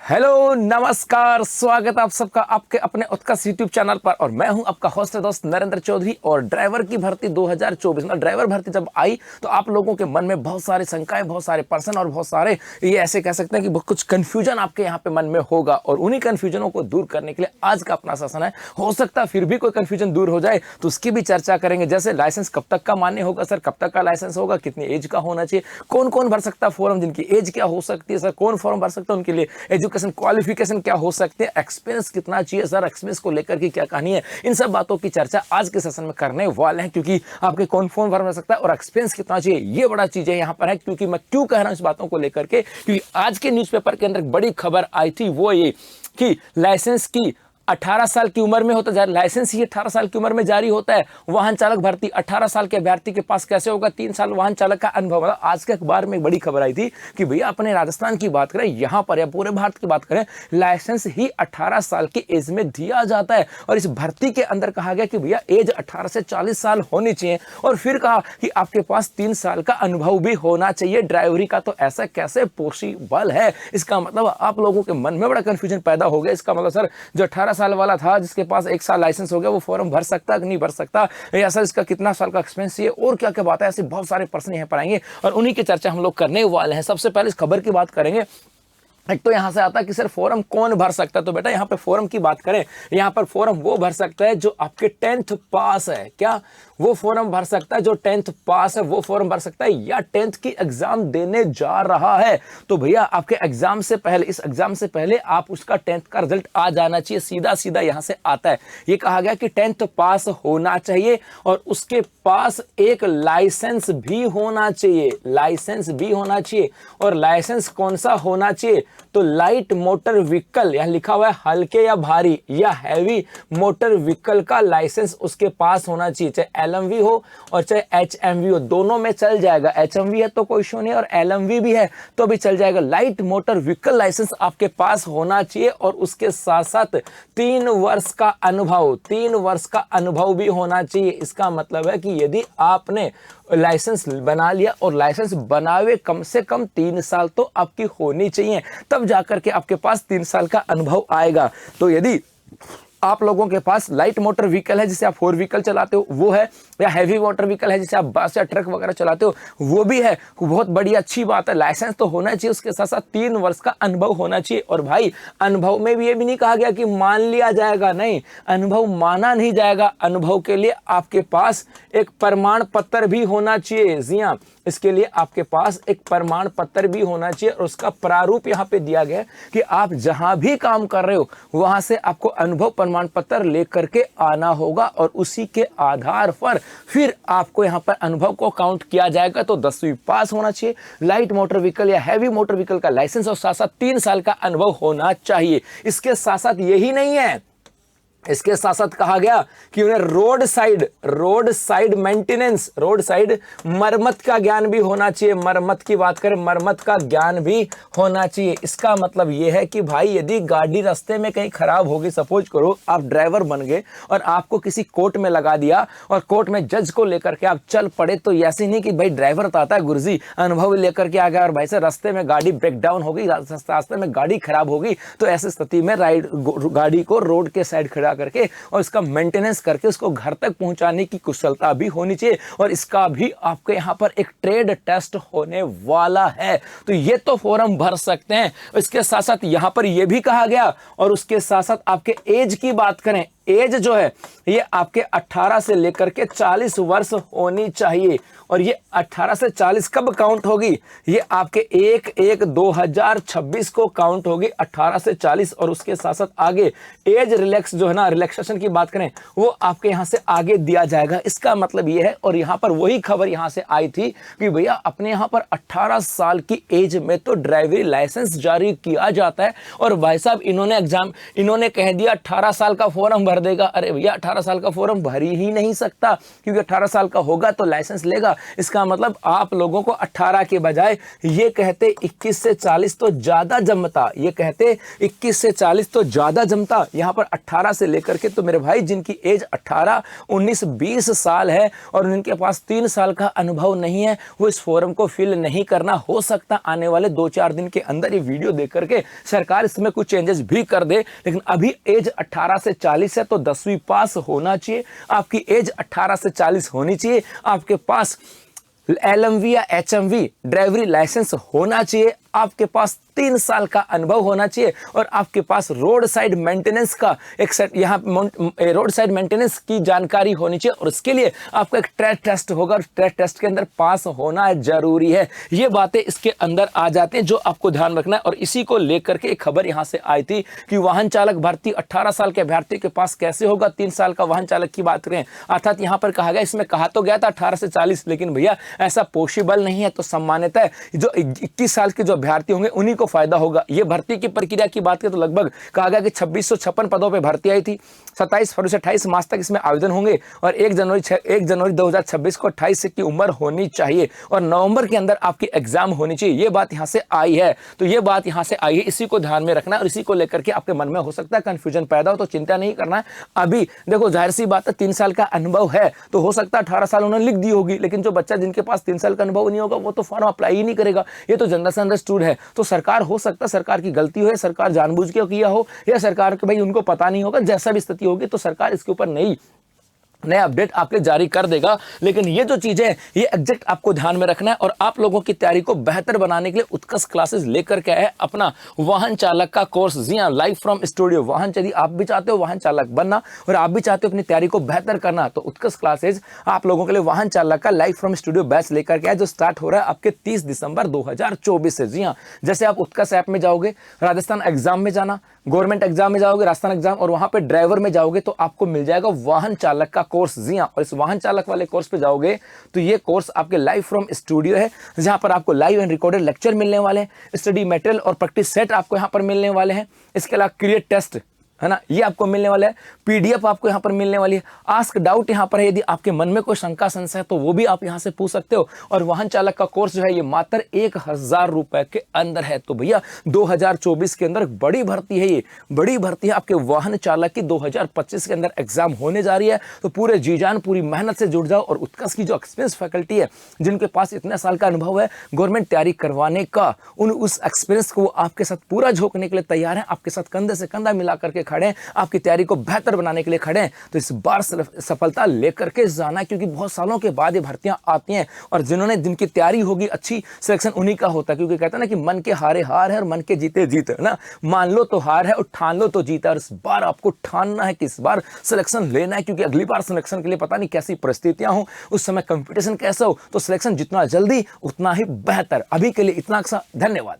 Hello नमस्कार, स्वागत है आप सबका आपके अपने उत्कर्ष यूट्यूब चैनल पर। और मैं हूं आपका होस्ट दोस्त नरेंद्र चौधरी। और ड्राइवर की भर्ती 2024 में ड्राइवर भर्ती जब आई तो आप लोगों के मन में बहुत सारी शंकाएं, बहुत सारे पर्सन और बहुत सारे ये ऐसे कह सकते हैं कि कुछ कंफ्यूजन आपके यहाँ पे मन में होगा। और उन्हीं कंफ्यूजनों को दूर करने के लिए आज का अपना सेशन है। हो सकता है फिर भी कोई कंफ्यूजन दूर हो जाए तो उसकी भी चर्चा करेंगे। जैसे लाइसेंस कब तक का मान्य होगा सर, कब तक का लाइसेंस होगा, कितनी एज का होना चाहिए, कौन कौन भर सकता है फॉर्म, जिनकी एज क्या हो सकती है सर, कौन फॉर्म भर सकता है, उनके लिए एजुकेशन क्वालिफिकेशन क्या हो सकते हैं, एक्सपीरियंस कितना चाहिए सर, एक्सपीरियंस को लेकर के क्या कहानी है, इन सब बातों की चर्चा आज के सेशन में करने वाले हैं। क्योंकि आपके कौन फॉर्म भर सकता है और एक्सपीरियंस कितना चाहिए, ये बड़ा चीज है यहाँ पर है। क्योंकि मैं क्यों कह रहा हूं इस बातों को लेकर के, क्योंकि आज के न्यूज़पेपर के अंदर बड़ी खबर आई थी, वो ये कि लाइसेंस की 18 साल की उम्र में होता है, लाइसेंस ही 18 साल की उम्र में जारी होता है। वाहन चालक भर्ती 18 साल के अभ्यर्थी के पास कैसे होगा 3 साल वाहन चालक का अनुभव। मतलब आज के अखबार में एक बड़ी खबर आई थी कि भैया अपने राजस्थान की बात करें, यहाँ पर या पूरे भारत की बात करें, लाइसेंस ही 18 साल की एज में दिया जाता है। और इस भर्ती के अंदर कहा गया कि भैया एज 18 से 40 साल होनी चाहिए। और फिर कहा कि आपके पास 3 साल का अनुभव भी होना चाहिए ड्राइवरी का। तो ऐसा कैसे पॉसिबल है? इसका मतलब आप लोगों के मन में बड़ा कंफ्यूजन पैदा हो गया। इसका मतलब सर जो 18 साल वाला था, जिसके पास 1 साल लाइसेंस हो गया, वो फॉर्म भर सकता है कि नहीं भर सकता, या सर इसका कितना साल का एक्सपीरियंस है, और क्या क्या बात है। ऐसे बहुत सारे प्रश्न यहाँ पर आएंगे और उन्हीं की चर्चा हम लोग करने वाले हैं। सबसे पहले इस खबर की बात करेंगे। एक तो यहां से आता है कि सर फॉर्म कौन भर सकता है। तो बेटा यहां पे फॉर्म की बात करें, यहां पर फॉर्म वो भर सकता है जो आपके 10th पास है। क्या वो फॉर्म भर सकता है जो 10th पास है, वो फॉर्म भर सकता है, या 10th की एग्जाम देने जा रहा है। तो भैया आपके एग्जाम से पहले, इस एग्जाम से पहले आप उसका 10th का रिजल्ट आ जाना चाहिए। सीधा सीधा यहां से आता है। ये कहा गया कि 10th पास होना चाहिए और उसके पास एक लाइसेंस भी होना चाहिए। लाइसेंस भी होना चाहिए। और लाइसेंस कौन सा होना चाहिए? तो लाइट मोटर व्हीकल, यहां लिखा हुआ है हल्के या भारी या हैवी मोटर व्हीकल का लाइसेंस उसके पास होना चाहिए। चाहे एलएमवी हो और चाहे एचएमवी हो, दोनों में चल जाएगा। एचएमवी है तो कोई इशू नहीं, और एलएमवी भी है तो भी चल जाएगा। लाइट मोटर व्हीकल लाइसेंस आपके पास होना चाहिए और उसके साथ साथ 3 वर्ष का अनुभव, 3 वर्ष का अनुभव भी होना चाहिए। इसका मतलब है कि यदि आपने लाइसेंस बना लिया, और लाइसेंस बनावे कम से कम 3 साल तो आपकी होनी चाहिए, तब जाकर के आपके पास 3 साल का अनुभव आएगा। तो यदि आप लोगों के पास लाइट मोटर व्हीकल है, जिसे आप 4 व्हीकल चलाते हो, वो है, या हैवी मोटर व्हीकल है जिसे आप बस या ट्रक वगैरह चलाते हो, वो भी है, बहुत बड़ी अच्छी बात है। लाइसेंस तो होना चाहिए, उसके साथ साथ 3 वर्ष का अनुभव होना चाहिए। और भाई अनुभव में भी ये भी नहीं कहा गया कि मान लिया जाएगा, नहीं, अनुभव माना नहीं जाएगा। अनुभव के लिए आपके पास एक प्रमाण पत्र भी होना चाहिए। जी हाँ, इसके लिए आपके पास एक प्रमाण पत्र भी होना चाहिए। और उसका प्रारूप यहाँ पे दिया गया कि आप जहां भी काम कर रहे हो वहां से आपको अनुभव प्रमाण पत्र लेकर के आना होगा, और उसी के आधार पर फिर आपको यहाँ पर अनुभव को काउंट किया जाएगा। तो 10वीं पास होना चाहिए, लाइट मोटर व्हीकल या हैवी मोटर व्हीकल का लाइसेंस, और साथ साथ 3 साल का अनुभव होना चाहिए। इसके साथ साथ यही नहीं है, इसके साथ साथ कहा गया कि उन्हें road side maintenance, road side मरम्मत का ज्ञान भी होना चाहिए। मरम्मत की बात करें, मरम्मत का ज्ञान भी होना चाहिए। इसका मतलब यह है कि भाई यदि गाड़ी रास्ते में कहीं खराब होगी, सपोज करो आप ड्राइवर बन गए और आपको किसी कोर्ट में लगा दिया, और कोर्ट में जज को लेकर के आप चल पड़े, तो ऐसे नहीं कि भाई ड्राइवर तो आता है गुरुजी, अनुभव लेकर के आ गया, और भाई से रास्ते में गाड़ी ब्रेक डाउन होगी, रास्ते में गाड़ी खराब होगी, तो ऐसी स्थिति में गाड़ी को रोड के साइड खड़ा करके और इसका मेंटेनेंस करके उसको घर तक पहुंचाने की कुशलता भी होनी चाहिए। और इसका भी आपके यहां पर एक ट्रेड टेस्ट होने वाला है। तो ये तो फॉर्म भर सकते हैं। इसके साथ साथ यहां पर यह भी कहा गया, और उसके साथ साथ आपके एज की बात करें, एज जो है ये आपके 18 से लेकर के 40 वर्ष होनी चाहिए। और ये 18 से 40 कब काउंट होगी? ये आपके 1/1/2026 को काउंट होगी, 18 से 40। और उसके साथ साथ आगे एज रिलैक्स जो है ना, रिलैक्सेशन की बात करें, वो आपके यहां से आगे दिया जाएगा। इसका मतलब ये है, और यहां पर वही खबर यहां से आई थी कि भैया अपने यहां पर 18 साल की एज में तो ड्राइवरी लाइसेंस जारी किया जाता है। और भाई साहब इन्होंने कह दिया 18 साल का फॉर्म भर देगा। अरे भैया 18 साल का फॉर्म भर ही नहीं सकता, क्योंकि 18 साल का होगा तो लाइसेंस लेगा। इसका मतलब आप लोगों को 18 के बजाय ये कहते 21 से 40 तो ज्यादा जमता, ये कहते 21 से 40 तो ज्यादा जमता। यहां पर 18 से लेकर के तो मेरे भाई जिनकी एज 18, 19, 20 साल है और उनके पास 3 साल का अनुभव नहीं है, वो इस फॉर्म को फिल नहीं करना। हो सकता आने वाले 2-4 दिन के अंदर ये वीडियो देख करके सरकार इसमें कुछ चेंजेस भी कर दे, लेकिन अभी एज 18 से 40 है तो 10वीं पास होना चाहिए। आपकी एज 18 से 40 होनी चाहिए, आपके पास LMV या HMV ड्राइवरी लाइसेंस होना चाहिए, आपके पास 3 साल का अनुभव होना चाहिए और आपके पास रोड साइड मेंटेनेंस का एक सेट, यहाँ रोड साइड मेंटेनेंस की जानकारी होनी चाहिए और उसके लिए आपका एक ट्रैक टेस्ट होगा और ट्रैक टेस्ट के अंदर पास होना जरूरी है। ये बातें इसके अंदर आ जाती हैं जो आपको ध्यान रखना है। और इसी को लेकर के एक खबर यहाँ से आई थी कि वाहन चालक भर्ती 18 साल के अभ्यर्थी के पास कैसे होगा, 3 साल का वाहन चालक की बात करें। अर्थात यहाँ पर कहा गया, इसमें कहा तो गया था 18 से 40, लेकिन भैया ऐसा पॉसिबल नहीं है। तो सामान्यतः जो 21 साल के जो अभ्यर्थी होंगे उन्हीं को फायदा होगा। ये भर्ती की प्रक्रिया की बात करें तो लगभग कहा गया कि 2656 पदों पे भर्ती आई थी। 27 फरवरी से 28 मार्च तक इसमें आवेदन होंगे और 1 जनवरी 2026 को 28 की उम्र होनी चाहिए और नवंबर के अंदर आपकी एग्जाम होनी चाहिए। ये बात यहां से आई है, तो ये बात यहां से आई है, इसी को ध्यान में रखना है और इसी को लेकर के आपके मन में हो सकता है कंफ्यूजन पैदा हो, तो चिंता नहीं करना है। अभी देखो जाहिर सी बात है 3 साल का अनुभव है तो हो सकता है 18 साल उन्होंने लिख दी होगी, लेकिन जो बच्चा जिनके पास 3 साल का अनुभव नहीं होगा वो तो फॉर्म अप्लाई ही नहीं करेगा। ये तो जनरल से अंडरस्टूड है। तो सरकार, हो सकता है सरकार की गलती हो, सरकार जानबूझ के किया हो, या सरकार के भाई उनको पता नहीं होगा, जैसा भी स्थिति होगी तो सरकार इसके ऊपर नया अपडेट आपके जारी कर देगा। लेकिन ये जो चीजें ये एग्जैक्ट आपको ध्यान में रखना है और आप लोगों की तैयारी को बेहतर बनाने के लिए उत्कर्ष क्लासेस लेकर के आए अपना वाहन चालक का कोर्स। जी हां, लाइव फ्रॉम स्टूडियो। वाहन यदि आप भी चाहते हो वाहन चालक बनना और आप भी चाहते हो अपनी तैयारी को बेहतर करना, तो उत्कर्ष क्लासेस आप लोगों के लिए वाहन चालक का लाइव फ्रॉम स्टूडियो बैच लेकर के आए, जो स्टार्ट हो रहा है आपके 30 दिसंबर 2024 से। जी हाँ, जैसे आप उत्कर्ष ऐप में जाओगे, राजस्थान एग्जाम में जाना, गवर्नमेंट एग्जाम में जाओगे, राजस्थान एग्जाम, और वहां पे ड्राइवर में जाओगे तो आपको मिल जाएगा वाहन चालक का कोर्स। जी हां, और इस वाहन चालक वाले कोर्स पे जाओगे तो ये कोर्स आपके लाइव फ्रॉम स्टूडियो है, जहां पर आपको लाइव एंड रिकॉर्डेड लेक्चर मिलने वाले हैं, स्टडी मटेरियल और प्रैक्टिस सेट आपको यहां पर मिलने वाले हैं। इसके अलावा क्रिएट टेस्ट है ना, ये आपको मिलने वाला है। पीडीएफ आपको यहाँ पर मिलने वाली है। आस्क डाउट यहाँ पर है, यदि आपके मन में कोई शंका संशय है तो वो भी आप यहाँ से पूछ सकते हो। और वाहन चालक का कोर्स जो है ये मात्र 1000 रुपए के अंदर है। तो भैया 2024 के अंदर बड़ी भर्ती है, ये बड़ी भर्ती है आपके वाहन चालक की। 2025 के अंदर एग्जाम होने जा रही है, तो पूरे जी जान पूरी मेहनत से जुड़ जाओ। और उत्कर्ष की जो एक्सपीरियंस फैकल्टी है, जिनके पास इतने साल का अनुभव है गवर्नमेंट तैयारी करवाने का, उस एक्सपीरियंस को आपके साथ पूरा झोंकने के लिए तैयार है, आपके साथ कंधे से कंधा मिला करके खड़े हैं, आपकी तैयारी को बेहतर बनाने के लिए खड़े हैं। तो इस बार सफलता लेकर के जाना, क्योंकि बहुत सालों के बाद ये भर्तियां आती हैं और जिनकी तैयारी होगी अच्छी, सिलेक्शन उन्हीं का होता है। क्योंकि कहते हैं ना कि मन के हारे हार है और मन के जीते जीत है ना। मान लो तो हार है और ठान लो तो जीता। और इस बार आपको ठानना है कि इस बार सिलेक्शन लेना है, क्योंकि अगली बार सिलेक्शन के लिए पता नहीं कैसी परिस्थितियां हो, उस समय कंपटीशन कैसा हो, तो सिलेक्शन जितना जल्दी उतना ही बेहतर। अभी के लिए इतना। धन्यवाद।